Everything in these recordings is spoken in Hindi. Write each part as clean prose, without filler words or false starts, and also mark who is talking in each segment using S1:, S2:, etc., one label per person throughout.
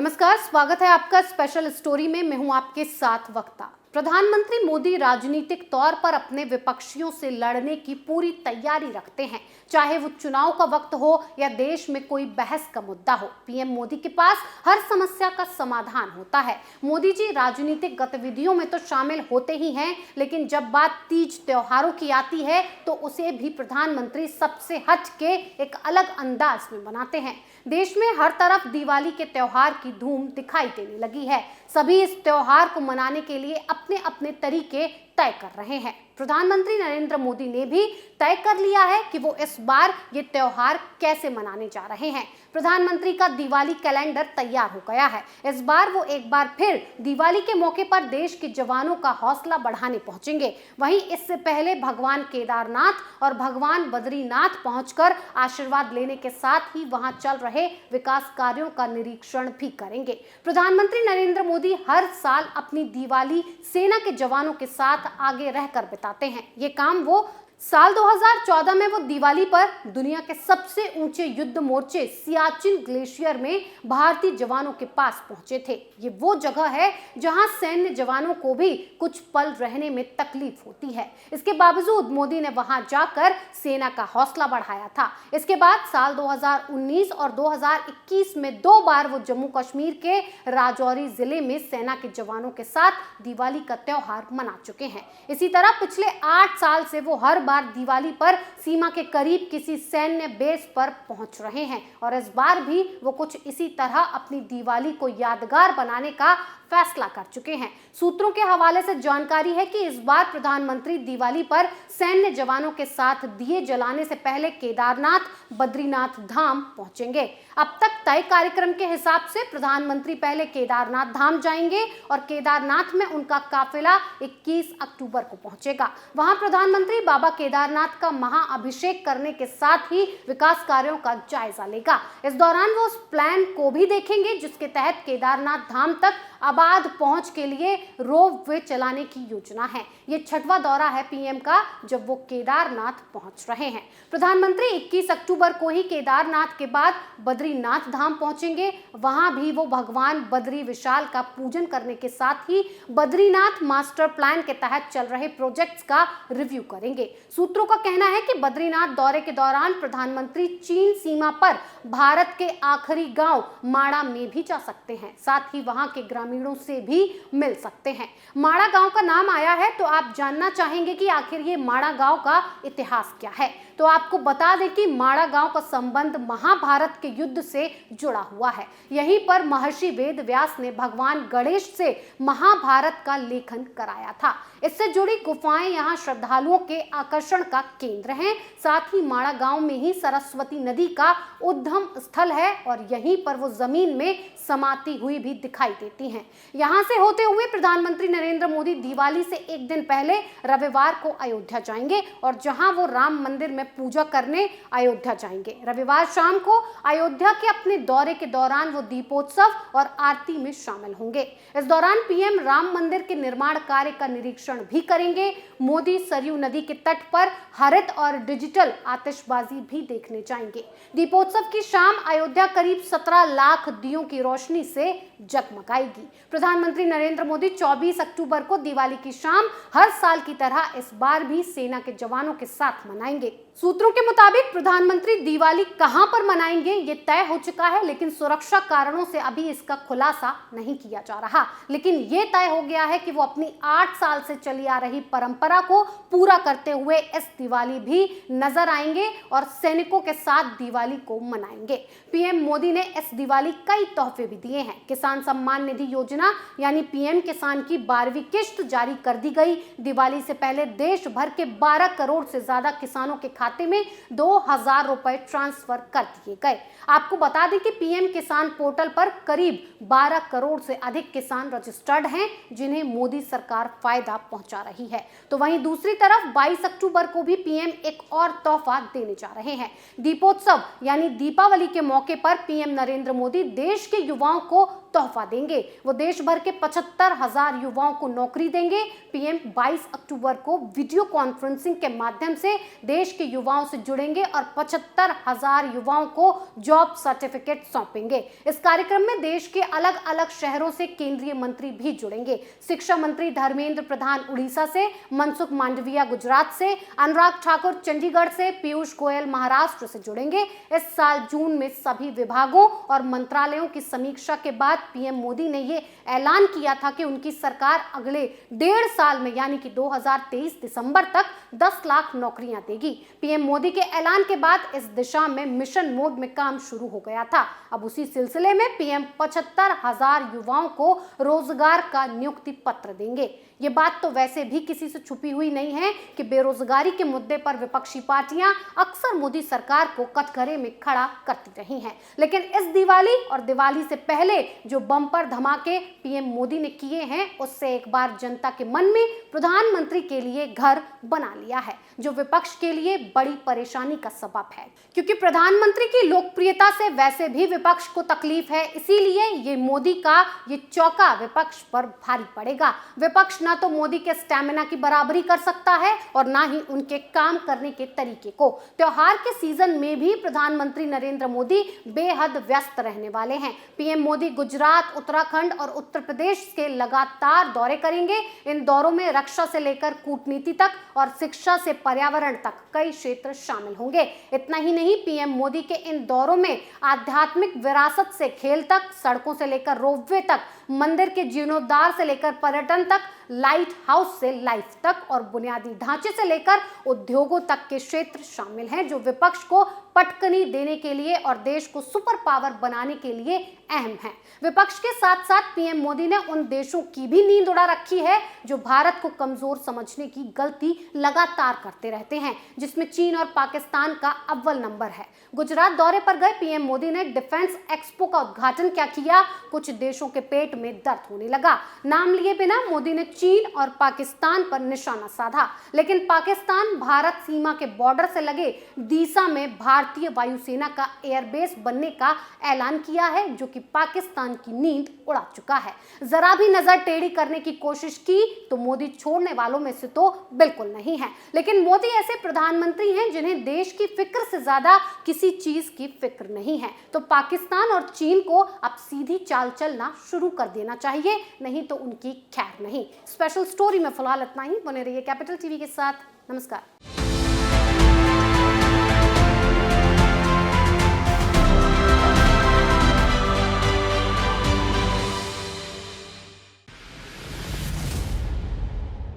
S1: नमस्कार, स्वागत है आपका स्पेशल स्टोरी में। मैं हूं आपके साथ वक्ता। प्रधानमंत्री मोदी राजनीतिक तौर पर अपने विपक्षियों से लड़ने की पूरी तैयारी रखते हैं, चाहे वो चुनाव का वक्त हो या देश में कोई बहस का मुद्दा हो। पीएम मोदी के पास हर समस्या का समाधान होता है। मोदी जी राजनीतिक गतिविधियों में तो शामिल होते ही हैं, लेकिन जब बात तीज त्योहारों की आती है तो उसे भी प्रधानमंत्री सबसे हट के एक अलग अंदाज में मनाते हैं। देश में हर तरफ दिवाली के त्योहार की धूम दिखाई देने लगी है। सभी इस त्योहार को मनाने के लिए अपने अपने तरीके तय कर रहे हैं। प्रधानमंत्री नरेंद्र मोदी ने भी तय कर लिया है कि वो इस बार ये त्योहार कैसे मनाने जा रहे हैं। प्रधानमंत्री का दिवाली कैलेंडर तैयार हो गया है। इस बार वो एक बार फिर दिवाली के मौके पर देश के जवानों का हौसला बढ़ाने पहुंचेंगे। वहीं इससे पहले भगवान केदारनाथ और भगवान बद्रीनाथ पहुंचकर आशीर्वाद लेने के साथ ही वहां चल रहे विकास कार्यों का निरीक्षण भी करेंगे। प्रधानमंत्री नरेंद्र मोदी हर साल अपनी दिवाली सेना के जवानों के साथ आगे रहकर बिताते हैं। ये काम वो साल 2014 में वो दिवाली पर दुनिया के सबसे ऊंचे युद्ध मोर्चे सियाचिन ग्लेशियर में भारतीय जवानों के पास पहुंचे थे। ये वो जगह है जहां सैन्य जवानों को भी कुछ पल रहने में तकलीफ होती है। इसके बावजूद मोदी ने वहां जाकर सेना का हौसला बढ़ाया था। इसके बाद साल 2019 और 2021 में 2 बार वो जम्मू कश्मीर के राजौरी जिले में सेना के जवानों के साथ दिवाली का त्योहार मना चुके हैं। इसी तरह पिछले 8 साल से वो हर बार दिवाली पर सीमा के करीब किसी सैन्य बेस पर पहुंच रहे हैं और इस बार भी वो कुछ इसी तरह अपनी दिवाली को यादगार बनाने का फैसला कर चुके हैं। सूत्रों के हवाले से जानकारी है कि इस बार प्रधानमंत्री दिवाली पर सैन्य जवानों के साथ दिए जलाने से पहले केदारनाथ, बद्रीनाथ धाम पहुंचेंगे। अब तक तय कार्यक्रम के हिसाब से प्रधानमंत्री पहले केदारनाथ धाम जाएंगे और केदारनाथ में उनका काफिला 21 अक्टूबर को पहुंचेगा। वहां प्रधानमंत्री बाबा केदारनाथ का महाअभिषेक करने के साथ ही विकास कार्यों का जायजा लेगा। इस दौरान वो उस प्लान को भी देखेंगे जिसके तहत केदारनाथ धाम तक आबाद पहुंच के लिए रोप वे चलाने की योजना है। ये 6वां दौरा है पीएम का जब वो केदारनाथ पहुंच रहे हैं। प्रधानमंत्री 21 अक्टूबर को ही केदारनाथ के बाद बद्रीनाथ धाम पहुंचेंगे। वहां भी वो भगवान बद्री विशाल का पूजन करने के साथ ही बद्रीनाथ मास्टर प्लान के तहत चल रहे प्रोजेक्ट्स का रिव्यू करेंगे। सूत्रों का कहना है कि बद्रीनाथ दौरे के दौरान प्रधानमंत्री चीन सीमा पर भारत के आखिरी गांव माड़ा में भी जा सकते हैं। साथ ही वहां के ग्रामीणों से भी मिल सकते हैं। माड़ा गांव का नाम आया है तो आप जानना चाहेंगे कि आखिर ये माड़ा गांव का इतिहास क्या है। तो आपको बता दें कि माड़ा गांव का संबंध महाभारत के युद्ध से जुड़ा हुआ है। यहीं पर महर्षि वेद व्यास ने भगवान गणेश से महाभारत का लेखन कराया था। इससे जुड़ी गुफाएं यहाँ श्रद्धालुओं के आकर्षण का केंद्र हैं। साथ ही माड़ा गांव में ही सरस्वती नदी का उद्गम स्थल है और यहीं पर वो जमीन में समाती हुई भी दिखाई देती हैं। यहाँ से होते हुए प्रधानमंत्री नरेंद्र मोदी दिवाली से एक दिन पहले रविवार को अयोध्या जाएंगे और जहां वो राम मंदिर में पूजा करने अयोध्या जाएंगे। रविवार शाम को अयोध्या के अपने दौरे के दौरान वो दीपोत्सव और आरती में शामिल होंगे। इस दौरान पीएम राम मंदिर के निर्माण कार्य का निरीक्षण भी करेंगे। मोदी सरयू नदी के तट पर हरित और डिजिटल आतिशबाजी भी देखने जाएंगे। दीपोत्सव की शाम अयोध्या करीब 17 लाख दियों की रोशनी से जगमगाएगी। प्रधानमंत्री नरेंद्र मोदी 24 अक्टूबर को दिवाली की शाम हर साल की तरह इस बार भी सेना के जवानों के साथ मनाएंगे। सूत्रों के मुताबिक प्रधानमंत्री दिवाली कहां पर मनाएंगे ये तय हो चुका है, लेकिन सुरक्षा कारणों से अभी इसका खुलासा नहीं किया जा रहा। लेकिन ये तय हो गया है कि वो अपनी 8 साल से चली आ रही परंपरा को पूरा करते हुए इस दिवाली भी नजर आएंगे और सैनिकों के साथ दिवाली को मनाएंगे। पीएम मोदी ने इस दिवाली कई तोहफे भी दिए हैं। किसान सम्मान निधि योजना यानी पीएम किसान की 12वीं किश्त जारी कर दी गई। दिवाली से पहले देश भर के 12 करोड़ से ज्यादा किसानों के खाते में 2000 रुपए ट्रांसफर कर दिए गए। आपको बता दें कि पीएम किसान पोर्टल पर करीब 12 करोड़ से अधिक किसान रजिस्टर्ड हैं जिन्हें मोदी सरकार फायदा पहुंचा रही है। तो वहीं दूसरी तरफ 22 अक्टूबर को भी पीएम एक और तोहफा देने जा रहे हैं। दीपोत्सव यानी दीपावली के मौके पर पीएम नरेंद्र मोदी देश के युवाओं को तोहफा देंगे। वो देश भर के 75,000 युवाओं को नौकरी देंगे। पीएम 22 अक्टूबर को वीडियो कॉन्फ्रेंसिंग के माध्यम से देश के युवाओं से जुड़ेंगे और 75,000 युवाओं को जॉब सर्टिफिकेट सौंपेंगे। इस कार्यक्रम में देश के अलग अलग शहरों से केंद्रीय मंत्री भी जुड़ेंगे। शिक्षा मंत्री धर्मेंद्र प्रधान उड़ीसा से, मनसुख मांडविया गुजरात से, अनुराग ठाकुर चंडीगढ़ से, पीयूष गोयल महाराष्ट्र से जुड़ेंगे। इस साल जून में सभी विभागों और मंत्रालयों की समीक्षा के बाद पीएम मोदी ने ये ऐलान किया था कि उनकी सरकार अगले 1.5 साल में यानी कि 2023 दिसंबर तक 10 लाख नौकरियां देगी। पीएम मोदी के ऐलान के बाद इस दिशा में मिशन मोड में काम शुरू हो गया था। अब उसी सिलसिले में पीएम 75,000 युवाओं को रोजगार का नियुक्ति पत्र देंगे। ये बात तो वैसे भी किसी से छुपी हुई नहीं है कि बेरोजगारी के मुद्दे पर विपक्षी पार्टियां अक्सर मोदी सरकार को कटघरे में खड़ा करती रही हैं। लेकिन इस दिवाली और दिवाली से पहले जो बम्पर धमाके पीएम मोदी ने किए हैं, उससे एक बार जनता के मन में प्रधानमंत्री के लिए घर बना लिया है, जो विपक्ष के लिए बड़ी परेशानी का सबब है। क्योंकि प्रधानमंत्री की लोकप्रियता से वैसे भी विपक्ष को तकलीफ है, इसीलिए ये मोदी का ये चौका विपक्ष पर भारी पड़ेगा। विपक्ष ना तो मोदी के स्टैमिना की बराबरी कर सकता है और ना ही उनके काम करने के तरीके को। त्योहार के सीजन में भी प्रधानमंत्री नरेंद्र मोदी बेहद व्यस्त रहने वाले हैं। पीएम मोदी गुजरात, उत्तराखंड और उत्तर प्रदेश के लगातार दौरे करेंगे। इन दौरों में रक्षा से लेकर कूटनीति तक और शिक्षा से पर्यावरण तक कई क्षेत्र शामिल होंगे। इतना ही नहीं, पीएम मोदी के इन दौरों में आध्यात्मिक विरासत से खेल तक, सड़कों से लेकर रोपवे तक, मंदिर के जीर्णोद्धार से लेकर पर्यटन तक, लाइट हाउस से लाइफ तक और बुनियादी ढांचे से लेकर उद्योगों तक के क्षेत्र शामिल हैं, जो विपक्ष को पटकनी देने के लिए और देश को सुपर पावर बनाने के लिए अहम है। विपक्ष के साथ साथ पीएम मोदी ने उन देशों की भी नींद उड़ा रखी है जो भारत को कमजोर समझने की गलती लगातार करते रहते हैं, जिसमें चीन और पाकिस्तान का अव्वल नंबर है। गुजरात दौरे पर गए पीएम मोदी ने डिफेंस एक्सपो का उद्घाटन क्या किया, कुछ देशों के पेट में दर्द होने लगा। नाम लिए बिना मोदी ने चीन और पाकिस्तान पर निशाना साधा, लेकिन पाकिस्तान भारत सीमा के बॉर्डर से लगे दीसा में भारतीय वायुसेना का एयरबेस बनने का ऐलान किया है, जो कि पाकिस्तान की नींद उड़ा चुका है। जरा भी नजर टेढ़ी करने की कोशिश की तो मोदी छोड़ने वालों में से तो बिल्कुल नहीं है। लेकिन मोदी ऐसे प्रधानमंत्री हैं जिन्हें देश की फिक्र से ज्यादा किसी चीज की फिक्र नहीं है। तो पाकिस्तान और चीन को अब सीधी चाल चलना शुरू कर देना चाहिए, नहीं तो उनकी खैर नहीं। स्पेशल स्टोरी में फिलहाल इतना ही। बने रहिए कैपिटल टीवी के साथ। नमस्कार।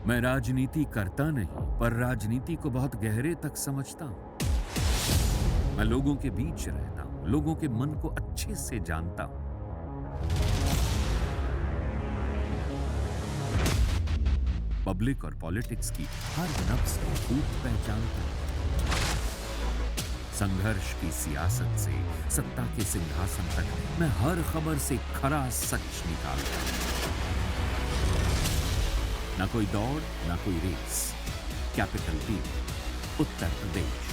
S2: मैं राजनीति करता नहीं, पर राजनीति को बहुत गहरे तक समझता हूं। मैं लोगों के बीच रहता हूं, लोगों के मन को अच्छे से जानता हूं। पब्लिक और पॉलिटिक्स की हर नब्ज को खूब पहचानता हूं। संघर्ष की सियासत से सत्ता के सिंहासन तक मैं हर खबर से खरा सच निकालता हूं। ना कोई दौड़, ना कोई race. Capital TV, Uttar Pradesh.